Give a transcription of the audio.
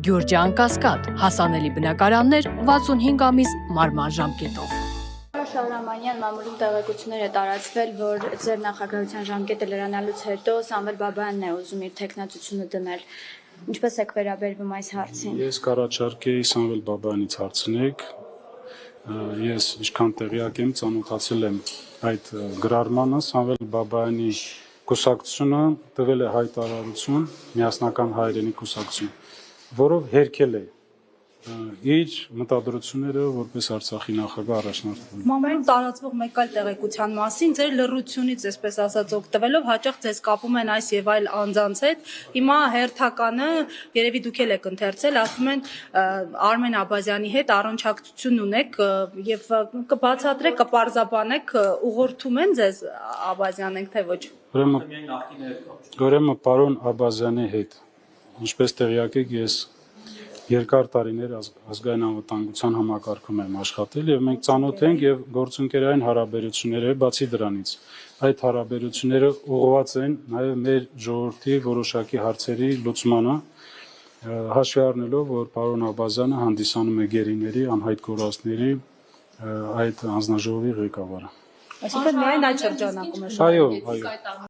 Գյուրջան Կասկադ, հասանելի բնակարաններ 65 ամիս մարման ժամկետով։ Շահրամանյան մամուլում տեղեկություններ է տարածվել, որ ձեր նախագահության ժամկետը լրանալուց հետո Սամվել Բաբայանն է ուզում իր թեկնածությունը դնել։ Ինչպես եք վերաբերվում այս հարցին։ Ես կառաջարկեի Սամվել Բաբայանից հարցնեք։ Ես ինչքան տեղյակ եմ, ծանոթացել եմ այդ գրառմանը, Սամվել Բաբայանի կուսակցությունը տվել է հայտարարություն, միասնական հայրենի կուսակցություն, որով հերքել է իր մտադրությունները որպես Արցախի նախագահ առաջնորդել։ Մամուլում տարածվող մեկ այլ տեղեկության մասին ձեր լռությունից, այսպես ասած, օգտվելով հաճախ ձեզ կապում են այս եւ այլ անձանց հետ։ Հիմա հերթականը, երևի դուք էլ եք ընթերցել, ասում են Արմեն Աբազյանի հետ առնչակցություն ունեք եւ կբացատրեք, կպարզաբանեք, ուղղորդում են ձեզ Աբազյանենք թե ոչ։ Ուրեմն պարոն Աբազյանի հետ, ինչպես տեղյակ եք, ես երկար տարիներ ազգային անվտանգության համակարգում եմ աշխատել եւ մենք ծանոթ ենք եւ գործընկերային հարաբերություններ է, բացի դրանից այդ հարաբերությունները ուղղված են նաեւ մեր ժողովրդի որոշակի հարցերի լուծմանը, հաշվի առնելով, որ պարոն Աբազյանը հանդիսանում է գերիների, անհայտ կորածների այդ հանձնաժողովի ղեկավարը։ Այսինքն միայն այդ շրջանակում է։ Այո։